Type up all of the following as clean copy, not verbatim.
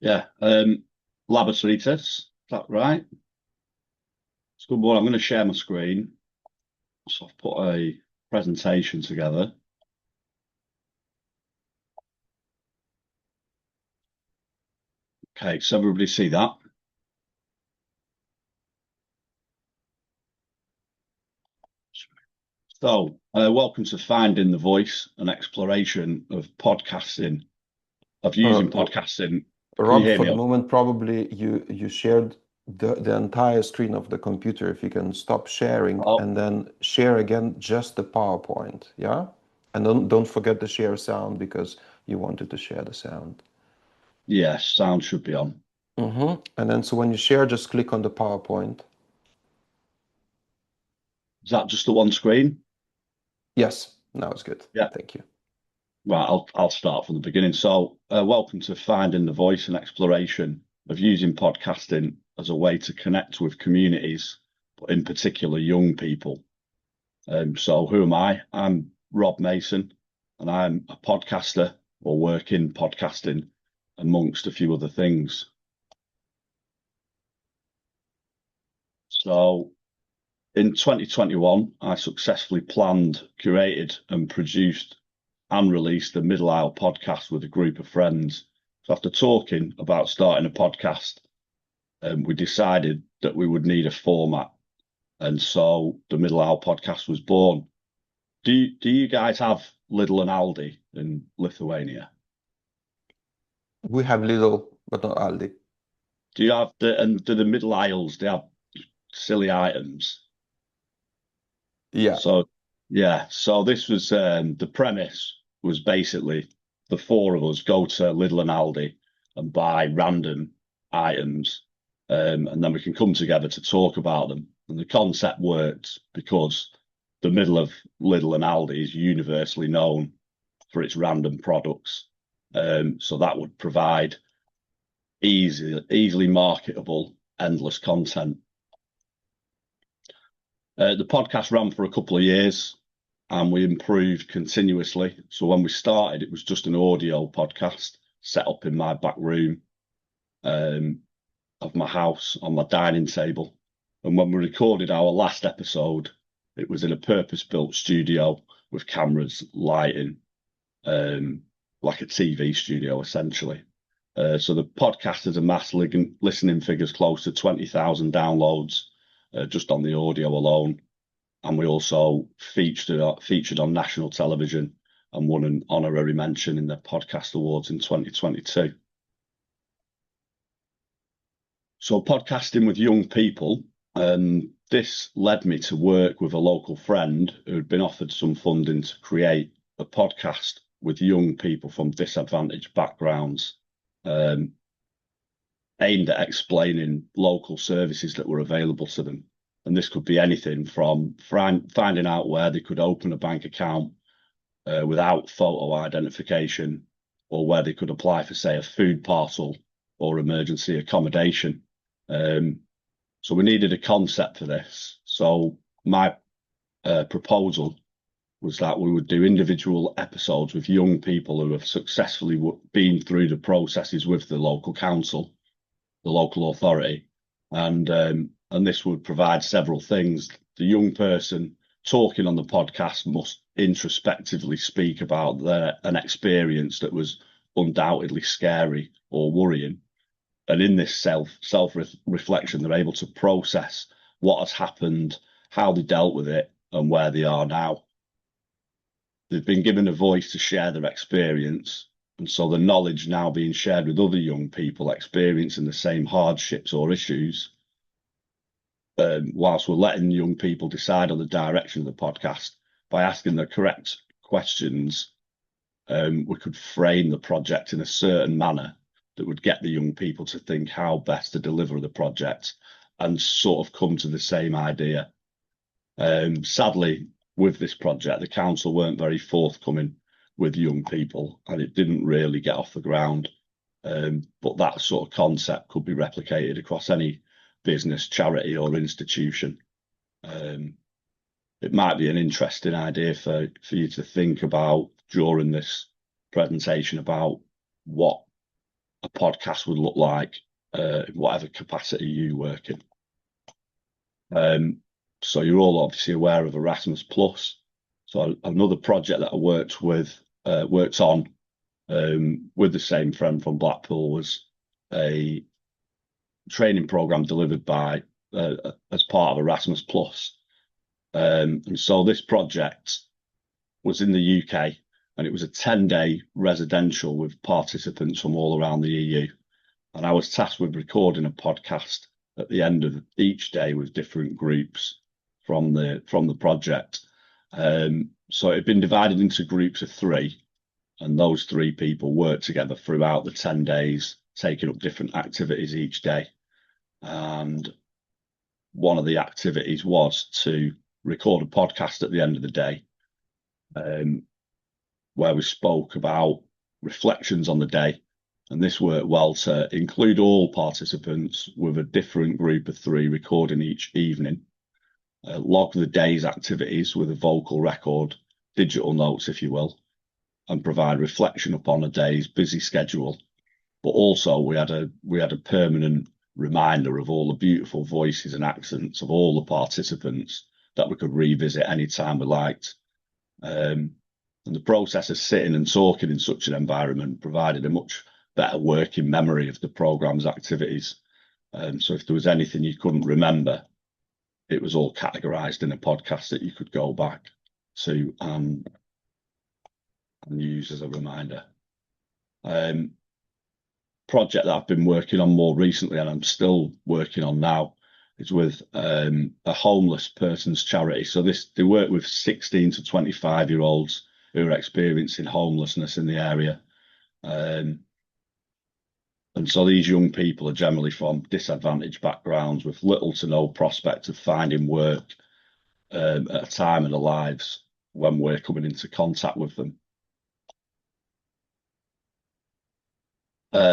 Yeah. Laboratories, is that right? It's a good one. I'm going to share my screen. So I've put a presentation together. Okay, so everybody see that? So, welcome to Finding the Voice, an exploration of podcasting, of using Uh, podcasting. Can you Rob, hear for me? the moment, probably you shared the entire screen of the computer. If you can stop sharing Oh, and then share again just the PowerPoint, yeah? And don't forget to share sound because you wanted to share the sound. yes, sound should be on. And then so when you share, just click on the PowerPoint. Is that just the one screen? Yes, now it's good. Yeah. Thank you. Right, I'll start from the beginning. So, welcome to Finding the Voice, and exploration of using podcasting as a way to connect with communities, but in particular young people. So, who am I? I'm Raob Mason, and I'm a podcaster or work in podcasting amongst a few other things. So, in 2021, I successfully planned, curated, and produced and released the Middle Isle podcast with a group of friends. So after talking about starting a podcast, we decided that we would need a format, and so the Middle Isle podcast was born. Do you guys have Lidl and Aldi in Lithuania? We have little, but not Aldi. Do you have do the Middle Isles? They have silly items. Yeah. So yeah, so this was the premise was basically the four of us go to Lidl and Aldi and buy random items, and then we can come together to talk about them. And the concept worked because the middle of Lidl and Aldi is universally known for its random products. So that would provide easily marketable, endless content. The podcast ran for a couple of years and we improved continuously. So when we started, it was just an audio podcast set up in my back room of my house on my dining table. And when we recorded our last episode, it was in a purpose-built studio with cameras, lighting, like a TV studio, essentially. So the podcast has amassed listening figures close to 20,000 downloads just on the audio alone. And we also featured on national television and won an honorary mention in the podcast awards in 2022. So podcasting with young people, this led me to work with a local friend who had been offered some funding to create a podcast with young people from disadvantaged backgrounds, aimed at explaining local services that were available to them. And this could be anything from finding out where they could open a bank account without photo identification, or where they could apply for, say, a food parcel or emergency accommodation. So we needed a concept for this. So my proposal was that we would do individual episodes with young people who have successfully been through the processes with the local council, the local authority, and this would provide several things. The young person talking on the podcast must introspectively speak about an experience that was undoubtedly scary or worrying. And in this self reflection, they're able to process what has happened, how they dealt with it, and where they are now. They've been given a voice to share their experience, and so the knowledge now being shared with other young people experiencing the same hardships or issues, whilst we're letting young people decide on the direction of the podcast by asking the correct questions, we could frame the project in a certain manner that would get the young people to think how best to deliver the project and sort of come to the same idea. Sadly, with this project, the council weren't very forthcoming with young people and it didn't really get off the ground. But that sort of concept could be replicated across any business, charity or institution. It might be an interesting idea for you to think about during this presentation about what a podcast would look like in whatever capacity you work in. So you're all obviously aware of Erasmus Plus. So another project that I worked on with the same friend from Blackpool was a training program delivered by as part of Erasmus Plus. And so this project was in the UK, and it was a 10-day residential with participants from all around the EU. And I was tasked with recording a podcast at the end of each day with different groups from the project. So it had been divided into groups of 3, and those 3 people worked together throughout the 10 days, taking up different activities each day. And one of the activities was to record a podcast at the end of the day, where we spoke about reflections on the day. And this worked well to include all participants with a different group of 3 recording each evening, log the day's activities with a vocal record, digital notes, if you will, and provide reflection upon a day's busy schedule. But also we had a permanent reminder of all the beautiful voices and accents of all the participants that we could revisit anytime we liked. And the process of sitting and talking in such an environment provided a much better working memory of the programme's activities. So if there was anything you couldn't remember, it was all categorised in a podcast that you could go back to and use as a reminder. Project that I've been working on more recently, and I'm still working on now, is with a homeless person's charity. So they work with 16 to 25-year-olds who are experiencing homelessness in the area. And so these young people are generally from disadvantaged backgrounds with little to no prospect of finding work at a time in their lives when we're coming into contact with them.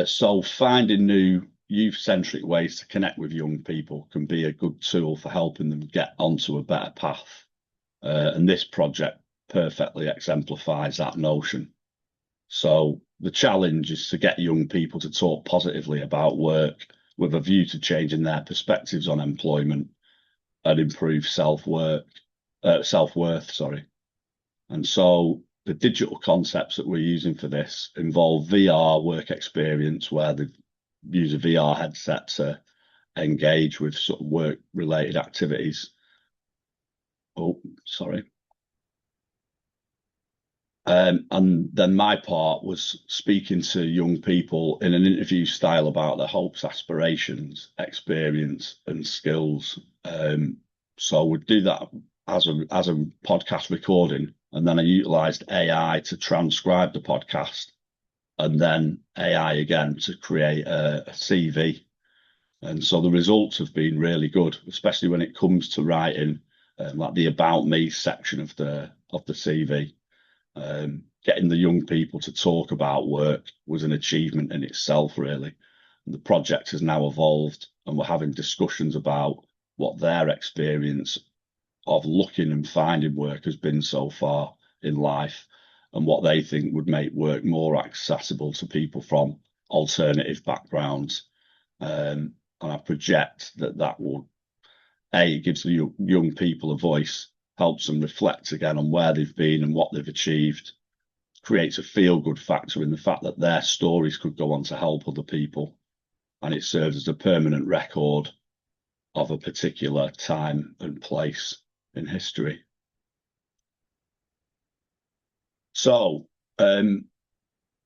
So finding new youth-centric ways to connect with young people can be a good tool for helping them get onto a better path. And this project perfectly exemplifies that notion. So the challenge is to get young people to talk positively about work with a view to changing their perspectives on employment and improve self-worth. And so the digital concepts that we're using for this involve VR work experience, where they use a VR headset to engage with sort of work-related activities. And then my part was speaking to young people in an interview style about their hopes, aspirations, experience, and skills. So we'd do that as a podcast recording, and then I utilised AI to transcribe the podcast, and then AI again to create a CV. And so the results have been really good, especially when it comes to writing like the About Me section of the CV. Getting the young people to talk about work was an achievement in itself, really. And the project has now evolved, and we're having discussions about what their experience of looking and finding work has been so far in life, and what they think would make work more accessible to people from alternative backgrounds. And I project that will, it gives the young people a voice, helps them reflect again on where they've been and what they've achieved, creates a feel-good factor in the fact that their stories could go on to help other people, and it serves as a permanent record of a particular time and place in history. So,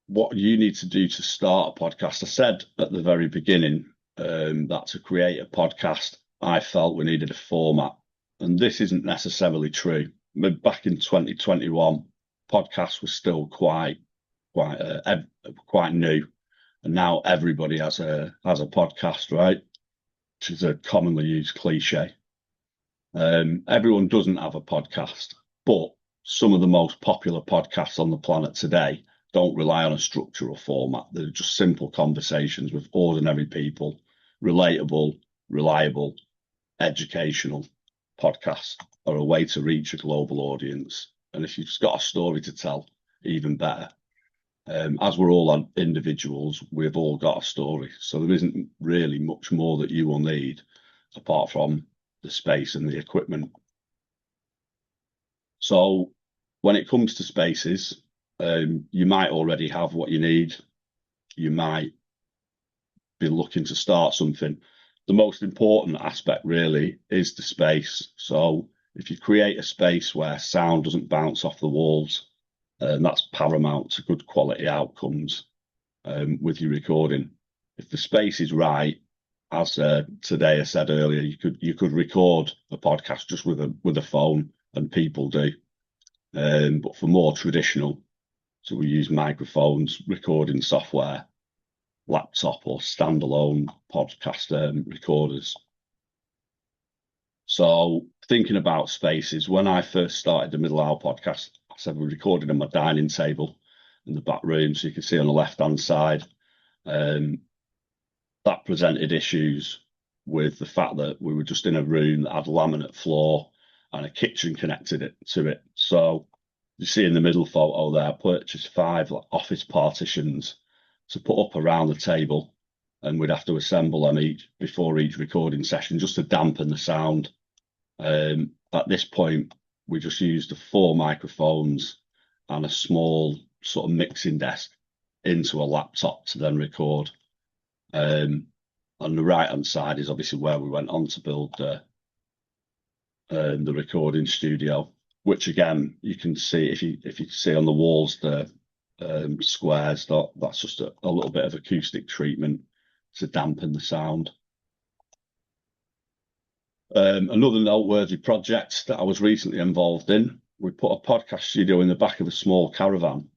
what you need to do to start a podcast, I said at the very beginning that to create a podcast, I felt we needed a format. And this isn't necessarily true. Back in 2021, podcasts were still quite new, and now everybody has a podcast, right? Which is a commonly used cliche. Everyone doesn't have a podcast, but some of the most popular podcasts on the planet today don't rely on a structure or format. They're just simple conversations with ordinary people, relatable, reliable, educational. Podcasts are a way to reach a global audience. And if you've got a story to tell, even better. As we're all individuals, we've all got a story. So there isn't really much more that you will need apart from the space and the equipment. So when it comes to spaces, you might already have what you need. You might be looking to start something. The most important aspect really is the space. So if you create a space where sound doesn't bounce off the walls, that's paramount to good quality outcomes with your recording. If the space is right, as today I said earlier, you could record a podcast just with a phone, and people do. But for more traditional, so we use microphones, recording software, laptop or standalone podcast recorders. So thinking about spaces, when I first started the Middle Hour podcast, I said we recorded on my dining table in the back room, so you can see on the left-hand side. That presented issues with the fact that we were just in a room that had laminate floor and a kitchen connected to it. So you see in the middle photo there, I purchased 5 office partitions to put up around the table, and we'd have to assemble them before each recording session just to dampen the sound. At this point, we just used the 4 microphones and a small sort of mixing desk into a laptop to then record. On the right hand side is obviously where we went on to build the recording studio, which again you can see if you see on the walls the squares, that's just a little bit of acoustic treatment to dampen the sound. Another noteworthy project that I was recently involved in, we put a podcast studio in the back of a small caravan,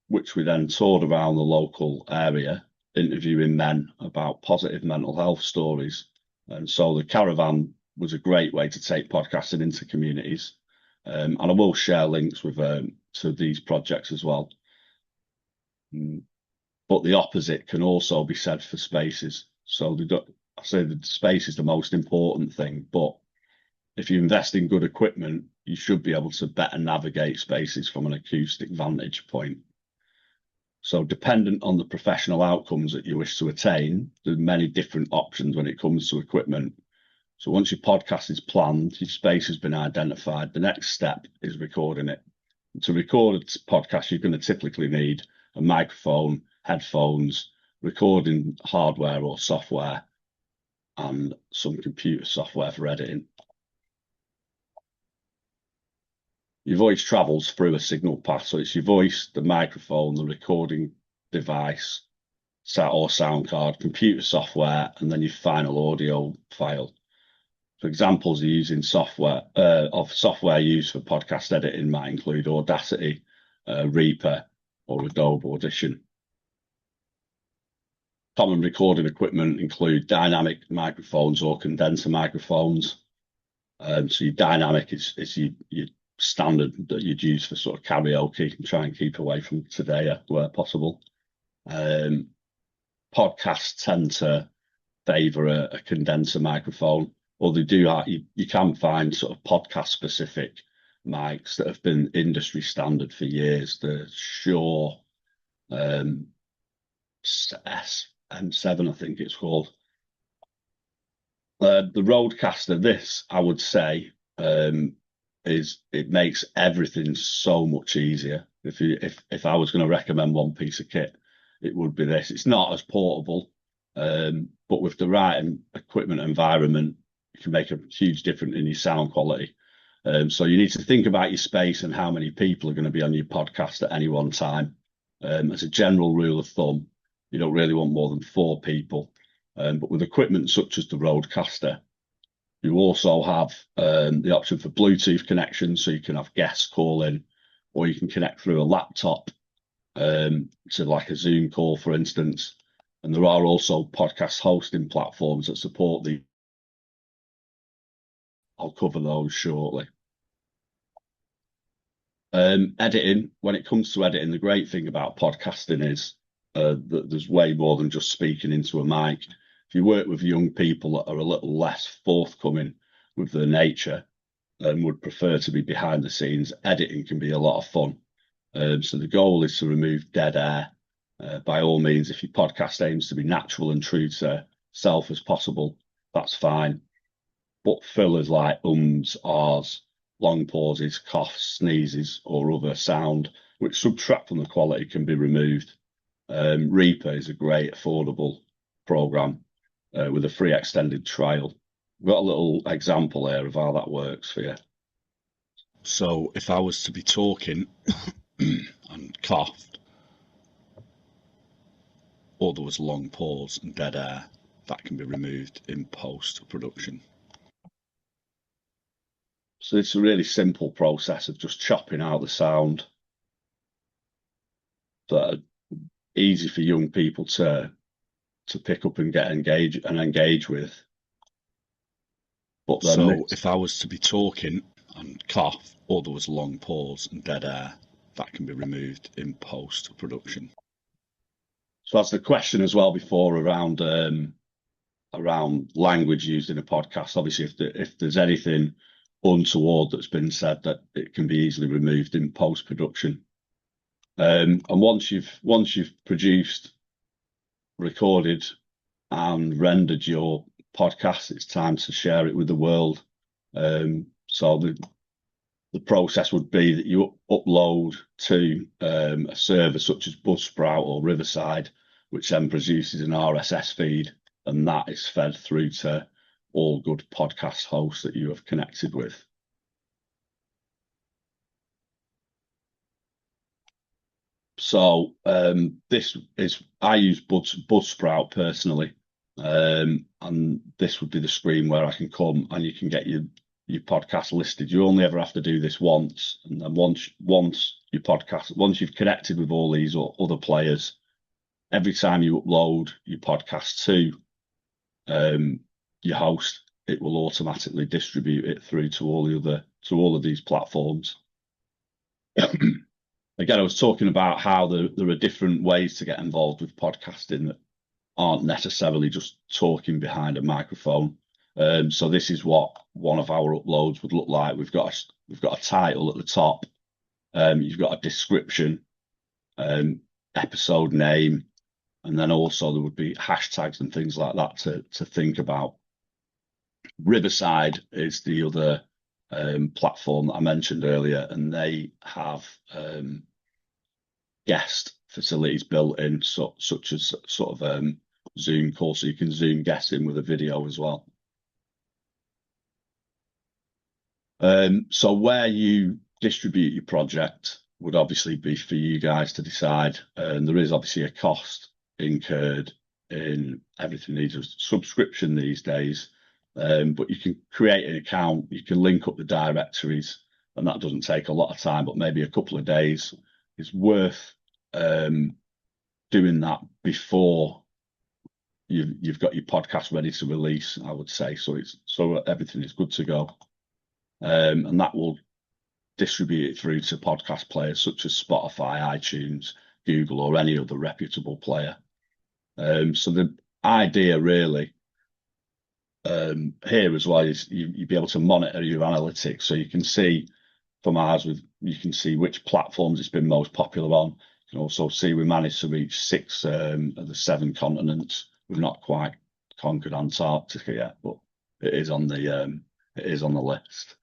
which we then toured around the local area, interviewing men about positive mental health stories. And so the caravan was a great way to take podcasting into communities. And I will share links with to these projects as well. But the opposite can also be said for spaces. So I say the space is the most important thing, but if you invest in good equipment, you should be able to better navigate spaces from an acoustic vantage point. So dependent on the professional outcomes that you wish to attain, there's many different options when it comes to equipment. So once your podcast is planned, your space has been identified, the next step is recording it. And to record a podcast, you're going to typically need a microphone, headphones, recording hardware or software, and some computer software for editing. Your voice travels through a signal path. So it's your voice, the microphone, the recording device, or sound card, computer software, and then your final audio file. For examples of using software used for podcast editing might include Audacity, Reaper, or Adobe Audition. Common recording equipment include dynamic microphones or condenser microphones. So your dynamic is your standard that you'd use for sort of karaoke, and try and keep away from today where possible. Podcasts tend to favour a condenser microphone, or they do. You can find sort of podcast specific mics that have been industry standard for years. The Shure SM7, I think it's called. The Rodecaster, this I would say, it makes everything so much easier. If I was going to recommend one piece of kit, it would be this. It's not as portable, but with the right equipment environment, you can make a huge difference in your sound quality. So you need to think about your space and how many people are going to be on your podcast at any one time. As a general rule of thumb, you don't really want more than 4 people. But with equipment such as the Rodecaster, you also have the option for Bluetooth connection, so you can have guests call in, or you can connect through a laptop to like a Zoom call, for instance. And there are also podcast hosting platforms that support the. I'll cover those shortly. Editing, when it comes to editing, the great thing about podcasting is that there's way more than just speaking into a mic. If you work with young people that are a little less forthcoming with their nature and would prefer to be behind the scenes, editing can be a lot of fun. So the goal is to remove dead air. By all means, if your podcast aims to be natural and true to self as possible, that's fine. But fillers like ums, ahs, long pauses, coughs, sneezes, or other sound which subtract from the quality can be removed. Reaper is a great affordable program with a free extended trial. We've got a little example here of how that works for you. So if I was to be talking and coughed, or there was a long pause and dead air, that can be removed in post-production. So it's a really simple process of just chopping out the sound that are easy for young people to pick up and engage with. But then so if I was to be talking and cough, or there was a long pause and dead air, that can be removed in post-production. So that's the question as well before around language used in a podcast. Obviously, if there's anything untoward that's been said, that it can be easily removed in post-production. And once you've produced, recorded, and rendered your podcast, it's time to share it with the world. So the process would be that you upload to a server such as Buzzsprout or Riverside, which then produces an RSS feed, and that is fed through to all good podcast hosts that you have connected with. So this is, I use Buzzsprout personally, and this would be the screen where I can come and you can get your podcast listed. You only ever have to do this once, and then once you've connected with all these other players, every time you upload your podcast to your host, it will automatically distribute it through to all of these platforms. Again, I was talking about how there are different ways to get involved with podcasting that aren't necessarily just talking behind a microphone. So this is what one of our uploads would look like. We've got a title at the top. You've got a description, episode name, and then also there would be hashtags and things like that to think about. Riverside is the other platform that I mentioned earlier, and they have guest facilities built in, such as sort of Zoom call, so you can Zoom guests in with a video as well. So where you distribute your project would obviously be for you guys to decide, and there is obviously a cost incurred in everything needs a subscription these days, but you can create an account, you can link up the directories, and that doesn't take a lot of time, but maybe a couple of days. It's worth doing that before you've got your podcast ready to release, I would say, so everything is good to go, and that will distribute it through to podcast players such as Spotify, iTunes, Google, or any other reputable player. So the idea really here as well is you'd be able to monitor your analytics, so you can see from ours, you can see which platforms it's been most popular on. You can also see we managed to reach 6 of the 7 continents. We've not quite conquered Antarctica yet, but it is on the list.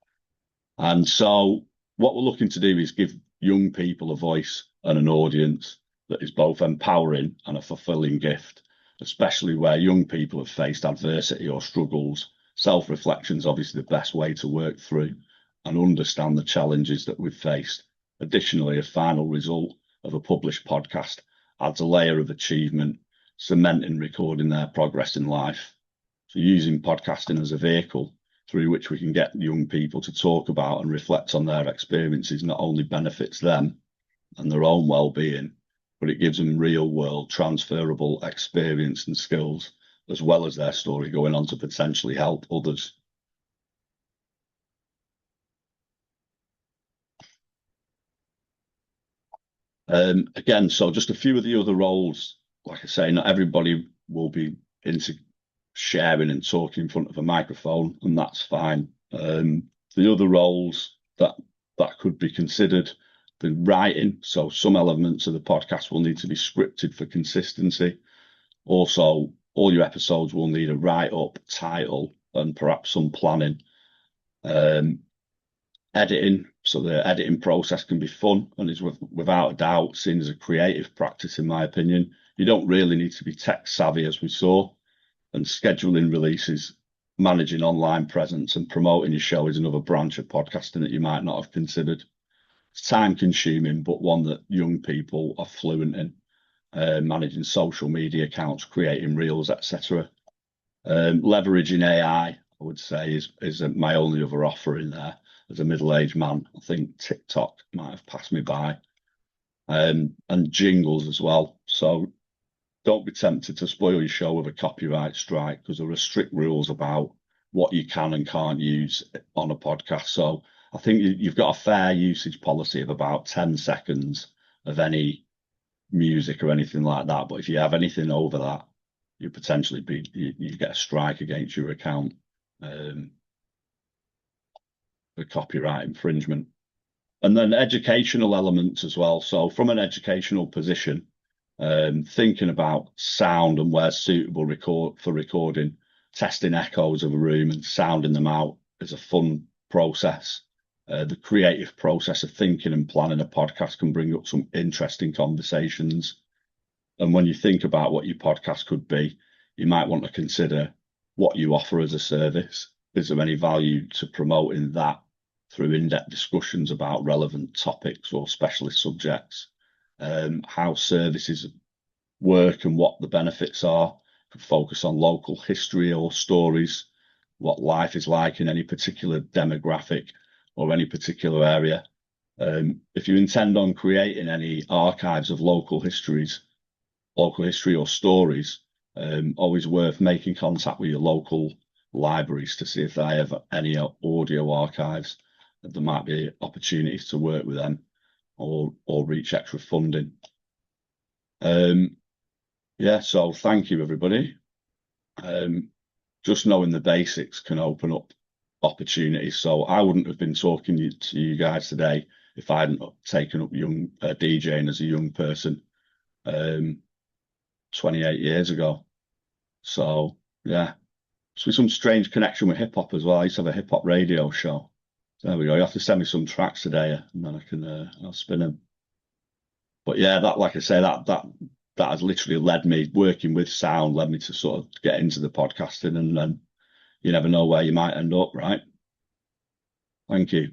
And so what we're looking to do is give young people a voice and an audience that is both empowering and a fulfilling gift, especially where young people have faced adversity or struggles. Self-reflection is obviously the best way to work through and understand the challenges that we've faced. Additionally, a final result of a published podcast adds a layer of achievement, cementing recording their progress in life. So using podcasting as a vehicle through which we can get young people to talk about and reflect on their experiences not only benefits them and their own well-being, but it gives them real-world transferable experience and skills, as well as their story going on to potentially help others. Again, so just a few of the other roles, like I say, not everybody will be into sharing and talking in front of a microphone, and that's fine. The other roles that could be considered the writing. So some elements of the podcast will need to be scripted for consistency. Also, all your episodes will need a write-up, title, and perhaps some planning. Editing, so the editing process can be fun and is without a doubt seen as a creative practice, in my opinion. You don't really need to be tech savvy, as we saw, and scheduling releases, managing online presence, and promoting your show is another branch of podcasting that you might not have considered. It's time consuming, but one that young people are fluent in. Managing social media accounts, creating reels, etc. Leveraging AI, I would say, is my only other offer in there. As a middle-aged man, I think TikTok might have passed me by. And jingles as well. So don't be tempted to spoil your show with a copyright strike, because there are strict rules about what you can and can't use on a podcast. So I think you've got a fair usage policy of about 10 seconds of any music or anything like that. But if you have anything over that, you potentially you get a strike against your account for copyright infringement. And then educational elements as well. So from an educational position, thinking about sound and where's suitable for recording, testing echoes of a room and sounding them out is a fun process. The creative process of thinking and planning a podcast can bring up some interesting conversations. And when you think about what your podcast could be, you might want to consider what you offer as a service. Is there any value to promoting that through in-depth discussions about relevant topics or specialist subjects? How services work and what the benefits are. Could focus on local history or stories, what life is like in any particular demographic or any particular area. If you intend on creating any archives of local history or stories, always worth making contact with your local libraries to see if they have any audio archives. There might be opportunities to work with them or reach extra funding. Yeah, so thank you, everybody. Just knowing the basics can open up opportunities. So I wouldn't have been talking to you guys today if I hadn't taken up DJing as a young person 28 years ago. So yeah, it's with some strange connection with hip hop as well. I used to have a hip hop radio show. So there we go. You have to send me some tracks today, and then I can I'll spin them. But yeah, that, like I say, that has literally led me, working with sound, led me to sort of get into the podcasting, and then you never know where you might end up, right? Thank you.